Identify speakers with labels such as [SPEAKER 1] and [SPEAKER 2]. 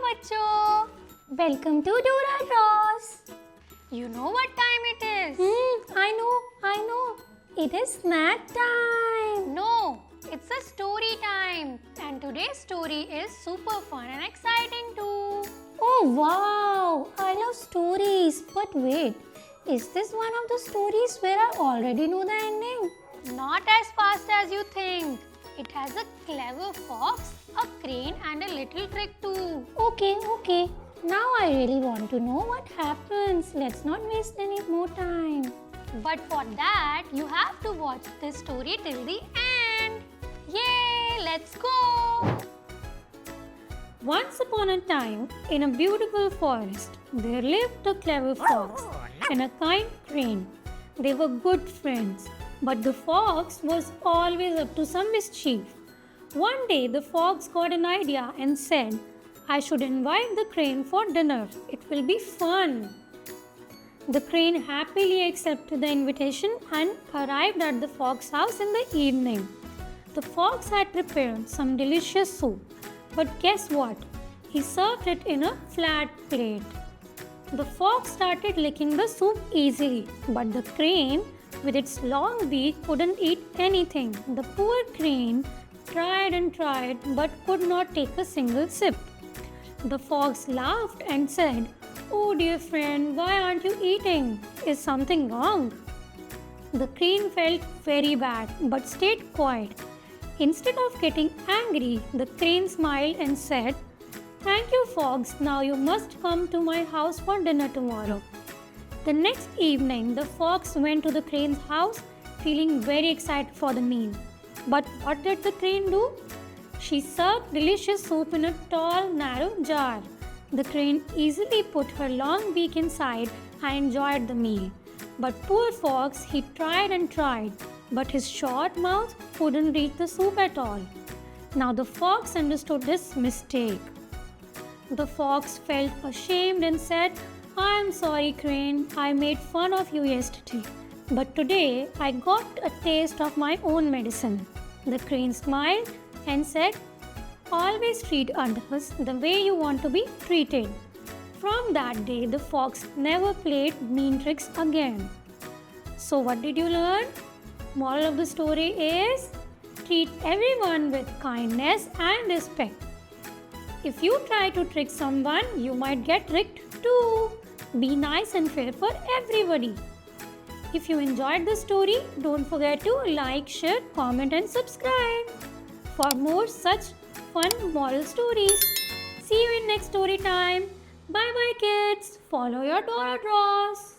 [SPEAKER 1] बच्चों,
[SPEAKER 2] Welcome to Dora Draws.
[SPEAKER 1] you know what time it is?
[SPEAKER 2] I know. It is snack time.
[SPEAKER 1] No, it's a story time, and today's story is super fun and exciting too.
[SPEAKER 2] Oh wow, I love stories. But wait, is this one of the stories where I already know the ending?
[SPEAKER 1] Not as fast as you think. It has a clever fox, a crane, and a little trick too.
[SPEAKER 2] Okay. Now I really want to know what happens. Let's not waste any more time.
[SPEAKER 1] But for that, you have to watch this story till the end. Yay, let's go!
[SPEAKER 2] Once upon a time, in a beautiful forest, there lived a clever fox and a kind crane. They were good friends, but the fox was always up to some mischief. One day, the fox got an idea and said, I should invite the crane for dinner. It will be fun. The crane happily accepted the invitation and arrived at the fox's house in the evening. The fox had prepared some delicious soup, but guess what? He served it in a flat plate. The fox started licking the soup easily, but the crane, with its long beak, couldn't eat anything. The poor crane tried and tried but could not take a single sip. The fox laughed and said, Oh dear friend, why aren't you eating? Is something wrong? The crane felt very bad but stayed quiet. Instead of getting angry, the crane smiled and said, Thank you, fox. Now you must come to my house for dinner tomorrow. The next evening, the fox went to the crane's house feeling very excited for the meal. But what did the crane do? She served delicious soup in a tall, narrow jar. The crane easily put her long beak inside and enjoyed the meal. But poor fox, he tried and tried, but his short mouth couldn't reach the soup at all. Now the fox understood his mistake. The fox felt ashamed and said, I am sorry, crane, I made fun of you yesterday. But today I got a taste of my own medicine. The crane smiled and said, Always treat others the way you want to be treated. From that day, the fox never played mean tricks again. So, what did you learn? Moral of the story is treat everyone with kindness and respect. If you try to trick someone, you might get tricked too. Be nice and fair for everybody. If you enjoyed the story, don't forget to like, share, comment, and subscribe for more such fun moral stories. See you in next story time. Bye bye kids. Follow your Dora Draws.